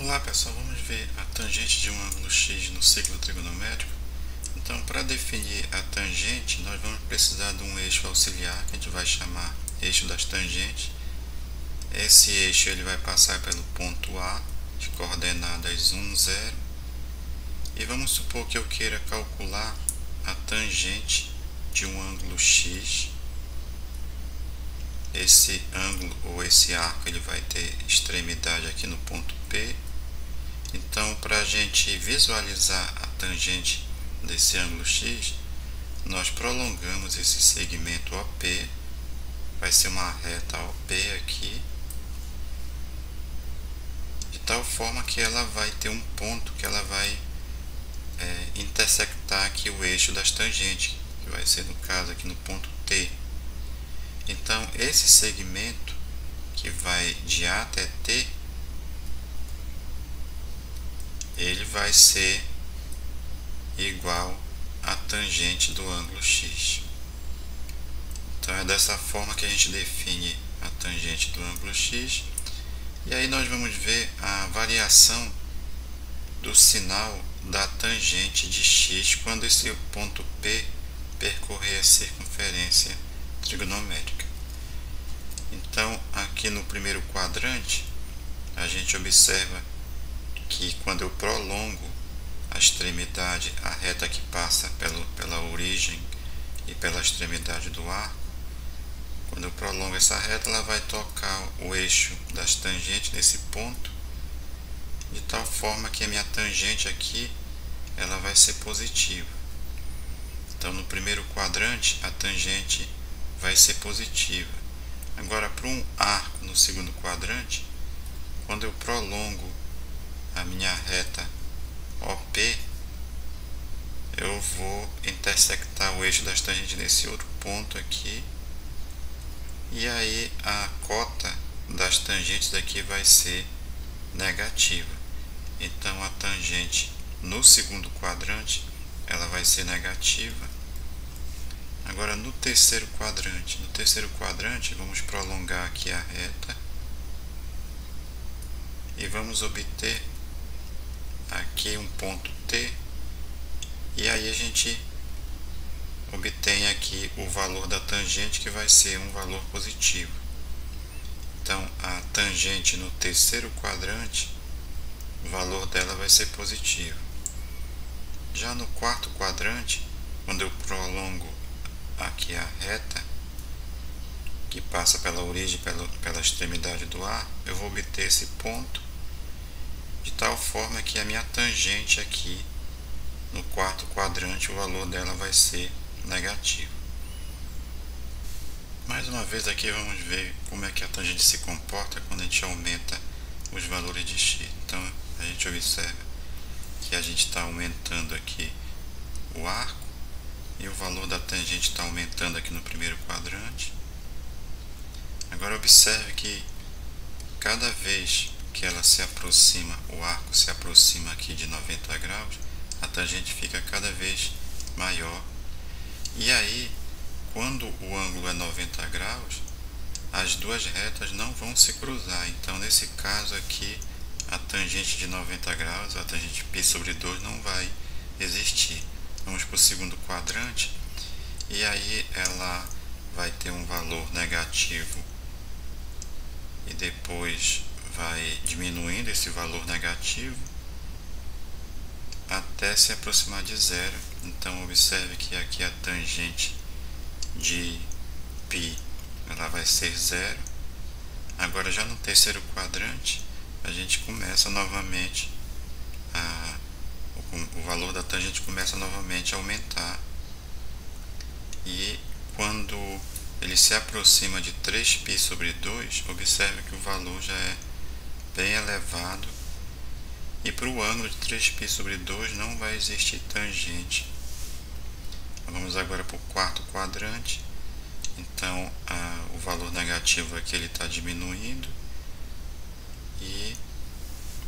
Olá pessoal, vamos ver a tangente de um ângulo x no ciclo trigonométrico. Então, para definir a tangente, nós vamos precisar de um eixo auxiliar, que a gente vai chamar eixo das tangentes. Esse eixo ele vai passar pelo ponto A, de coordenadas 1, 0. E vamos supor que eu queira calcular a tangente de um ângulo x. Esse ângulo ou esse arco ele vai ter extremidade aqui no ponto P. Então, para a gente visualizar a tangente desse ângulo x, nós prolongamos esse segmento OP, vai ser uma reta OP aqui, de tal forma que ela vai ter um ponto que ela vai intersectar aqui o eixo das tangentes, que vai ser no caso aqui no ponto T. Então, esse segmento que vai de A até T, ele vai ser igual à tangente do ângulo x. Então é dessa forma que a gente define a tangente do ângulo x. E aí nós vamos ver a variação do sinal da tangente de x quando esse ponto P percorrer a circunferência trigonométrica. Então aqui no primeiro quadrante a gente observa que quando eu prolongo a extremidade, a reta que passa pela origem e pela extremidade do arco, quando eu prolongo essa reta, ela vai tocar o eixo das tangentes nesse ponto, de tal forma que a minha tangente aqui ela vai ser positiva. Então no primeiro quadrante a tangente vai ser positiva. Agora para um arco no segundo quadrante, quando eu prolongo a minha reta OP, eu vou intersectar o eixo das tangentes nesse outro ponto aqui, e aí a cota das tangentes daqui vai ser negativa. Então a tangente no segundo quadrante ela vai ser negativa. Agora no terceiro quadrante vamos prolongar aqui a reta e vamos obter aqui um ponto T, e aí a gente obtém aqui o valor da tangente, que vai ser um valor positivo. Então a tangente no terceiro quadrante, o valor dela vai ser positivo. Já no quarto quadrante, quando eu prolongo aqui a reta que passa pela origem, pela extremidade do arco, eu vou obter esse ponto, de tal forma que a minha tangente aqui no quarto quadrante, o valor dela vai ser negativo. Mais uma vez aqui vamos ver como é que a tangente se comporta quando a gente aumenta os valores de x. Então a gente observa que a gente está aumentando aqui o arco e o valor da tangente está aumentando aqui no primeiro quadrante. Agora observe que cada vez que ela se aproxima, o arco se aproxima aqui de 90 graus, a tangente fica cada vez maior. E aí, quando o ângulo é 90 graus, as duas retas não vão se cruzar. Então, nesse caso aqui, a tangente de 90 graus, a tangente π sobre 2, não vai existir. Vamos para o segundo quadrante, e aí ela vai ter um valor negativo e depois vai diminuindo esse valor negativo até se aproximar de zero. Então observe que aqui a tangente de π ela vai ser zero. Agora já no terceiro quadrante a gente começa novamente o valor da tangente começa novamente a aumentar, e quando ele se aproxima de 3π sobre 2, observe que o valor já é bem elevado, e para o ângulo de 3π sobre 2 não vai existir tangente. Vamos agora para o quarto quadrante. Então o valor negativo aqui ele está diminuindo, e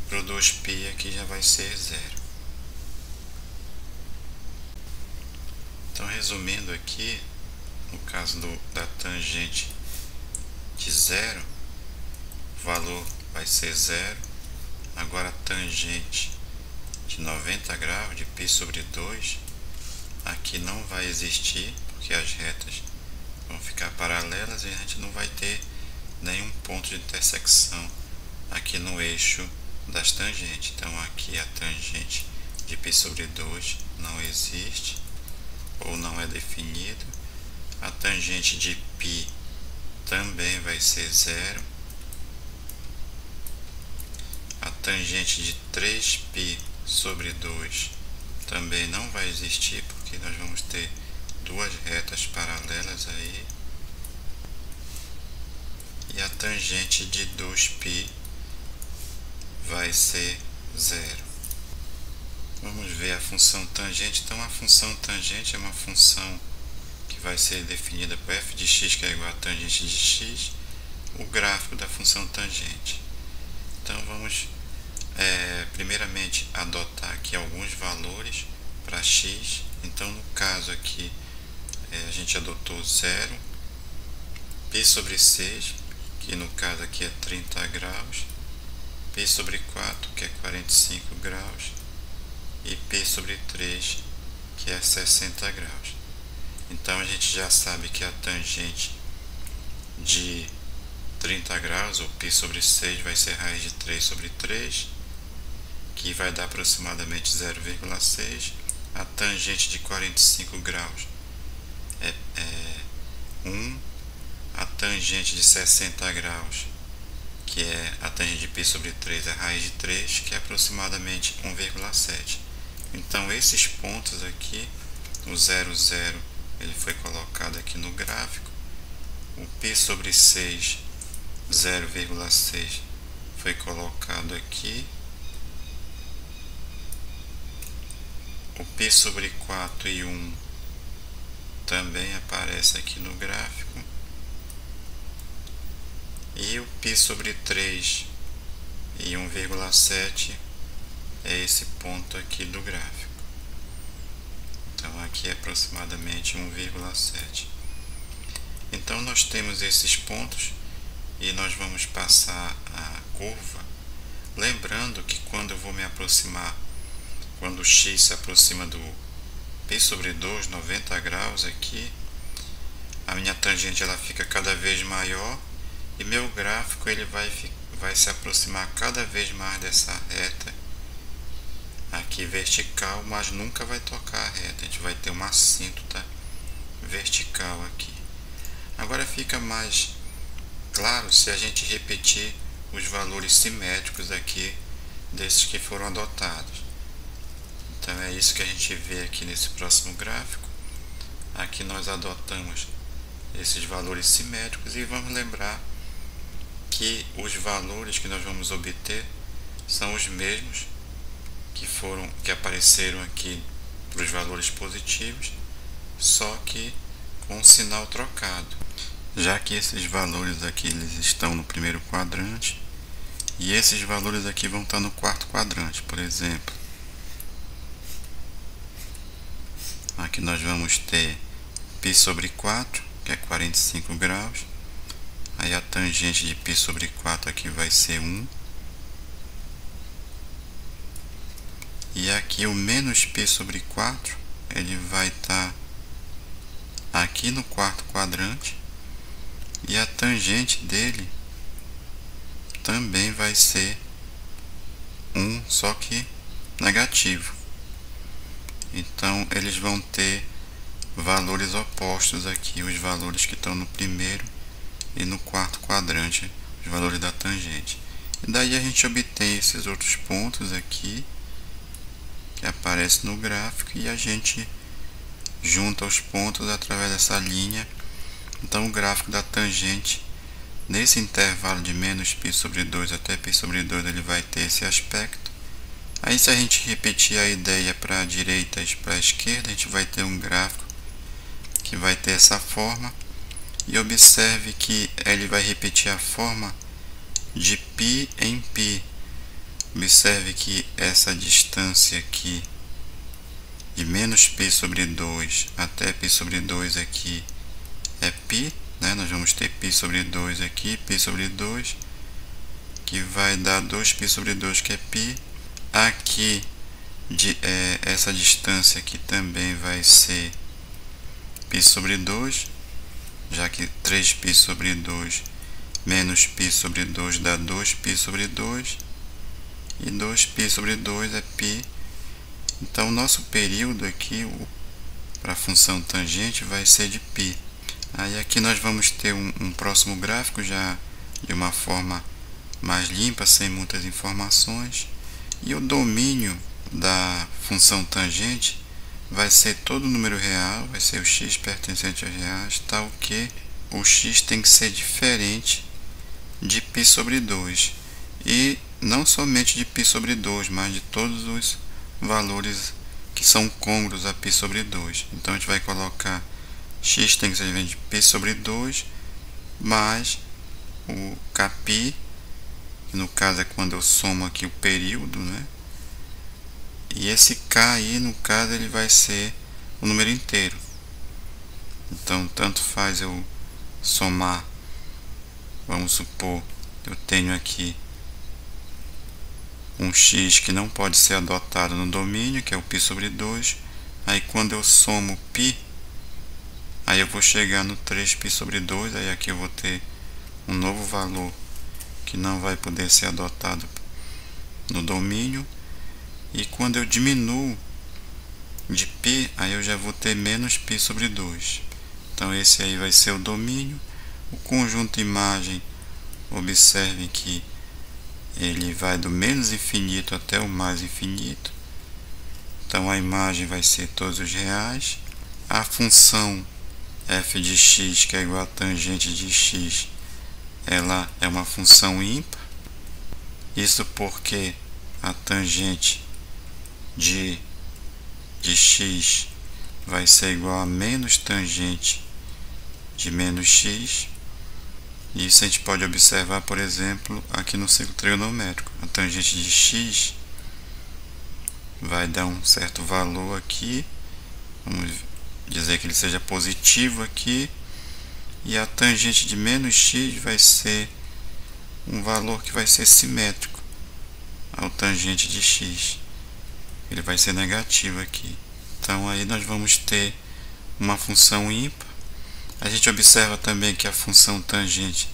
para o 2π aqui já vai ser zero. Então, resumindo aqui, no caso da tangente de zero, o valor vai ser zero. Agora a tangente de 90 graus de π sobre 2, aqui não vai existir, porque as retas vão ficar paralelas e a gente não vai ter nenhum ponto de intersecção aqui no eixo das tangentes. Então aqui a tangente de π sobre 2 não existe, ou não é definido. A tangente de π também vai ser zero. A tangente de 3π sobre 2 também não vai existir, porque nós vamos ter duas retas paralelas aí. E a tangente de 2π vai ser zero. Vamos ver a função tangente. Então a função tangente é uma função que vai ser definida por f de x, que é igual a tangente de x, o gráfico da função tangente. Então vamos primeiramente adotar aqui alguns valores para x. Então no caso aqui a gente adotou 0, π sobre 6, que no caso aqui é 30 graus, π sobre 4, que é 45 graus, e π sobre 3, que é 60 graus. Então a gente já sabe que a tangente de 30 graus, ou π sobre 6, vai ser raiz de 3 sobre 3, que vai dar aproximadamente 0,6. A tangente de 45 graus é 1. A tangente de 60 graus, que é a tangente de π sobre 3, é raiz de 3, que é aproximadamente 1,7. Então esses pontos aqui, o 0, 0, ele foi colocado aqui no gráfico. O π sobre 6, 0,6, foi colocado aqui. O π sobre 4 e 1 também aparece aqui no gráfico. E o π sobre 3 e 1,7 é esse ponto aqui do gráfico. Então aqui é aproximadamente 1,7. Então nós temos esses pontos e nós vamos passar a curva. Lembrando que quando eu vou me aproximar, quando o x se aproxima do π sobre 2, 90 graus aqui, a minha tangente ela fica cada vez maior e meu gráfico ele vai se aproximar cada vez mais dessa reta aqui vertical, mas nunca vai tocar a reta. A gente vai ter uma assíntota vertical aqui. Agora fica mais claro se a gente repetir os valores simétricos aqui desses que foram adotados. Então é isso que a gente vê aqui nesse próximo gráfico. Aqui nós adotamos esses valores simétricos e vamos lembrar que os valores que nós vamos obter são os mesmos que apareceram aqui para os valores positivos, só que com o sinal trocado. Já que esses valores aqui eles estão no primeiro quadrante e esses valores aqui vão estar no quarto quadrante, por exemplo. Aqui nós vamos ter π sobre 4, que é 45 graus. Aí a tangente de π sobre 4 aqui vai ser 1. E aqui o menos π sobre 4, ele vai estar aqui no quarto quadrante. E a tangente dele também vai ser 1, só que negativo. Então eles vão ter valores opostos aqui, os valores que estão no primeiro e no quarto quadrante, os valores da tangente. E daí a gente obtém esses outros pontos aqui que aparecem no gráfico e a gente junta os pontos através dessa linha. Então o gráfico da tangente nesse intervalo de menos π sobre 2 até π sobre 2 ele vai ter esse aspecto. Aí se a gente repetir a ideia para a direita e para a esquerda, a gente vai ter um gráfico que vai ter essa forma. E observe que ele vai repetir a forma de π em π. Observe que essa distância aqui de menos π sobre 2 até π sobre 2 aqui é π, né? Nós vamos ter π sobre 2 aqui, π sobre 2. que vai dar 2π sobre 2, que é π. Aqui, essa distância aqui também vai ser π sobre 2, já que 3π sobre 2 menos π sobre 2 dá 2π sobre 2, e 2π sobre 2 é π. Então, o nosso período aqui, para a função tangente, vai ser de π. Aí aqui nós vamos ter um próximo gráfico já de uma forma mais limpa, sem muitas informações. E o domínio da função tangente vai ser todo número real, vai ser o x pertencente aos reais, tal que o x tem que ser diferente de π sobre 2. E não somente de π sobre 2, mas de todos os valores que são côngruos a π sobre 2. Então a gente vai colocar x tem que ser diferente de π sobre 2, mais o kπ, que no caso é quando eu somo aqui o período, né? E esse k aí, no caso, ele vai ser o número inteiro. Então, tanto faz eu somar, vamos supor, eu tenho aqui um x que não pode ser adotado no domínio, que é o π sobre 2. Aí, quando eu somo π, aí eu vou chegar no 3π sobre 2, aí aqui eu vou ter um novo valor que não vai poder ser adotado no domínio. E quando eu diminuo de π, aí eu já vou ter menos π sobre 2. Então esse aí vai ser o domínio. O conjunto imagem, observem que ele vai do menos infinito até o mais infinito. Então a imagem vai ser todos os reais. A função f de x, que é igual a tangente de x, ela é uma função ímpar. Isso porque a tangente de x vai ser igual a menos tangente de menos x. Isso a gente pode observar, por exemplo, aqui no círculo trigonométrico. A tangente de x vai dar um certo valor aqui, vamos dizer que ele seja positivo aqui, e a tangente de menos x vai ser um valor que vai ser simétrico ao tangente de x. Ele vai ser negativo aqui. Então aí nós vamos ter uma função ímpar. A gente observa também que a função tangente,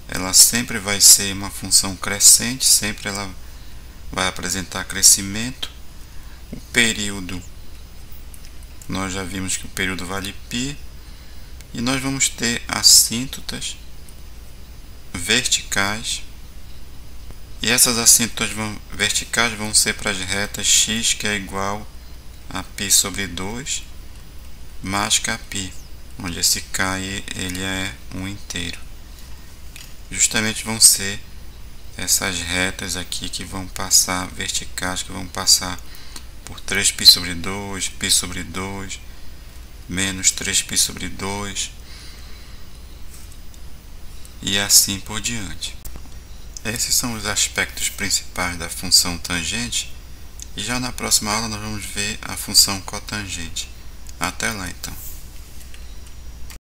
ela sempre vai ser uma função crescente, sempre ela vai apresentar crescimento. O período, nós já vimos que o período vale π, e nós vamos ter assíntotas verticais. E essas assíntotas verticais vão ser para as retas x, que é igual a π sobre 2, mais kπ, onde esse k ele é um inteiro. Justamente vão ser essas retas aqui que vão passar, verticais, que vão passar por 3π sobre 2, π sobre 2, menos 3π sobre 2, e assim por diante. Esses são os aspectos principais da função tangente, e já na próxima aula nós vamos ver a função cotangente. Até lá então.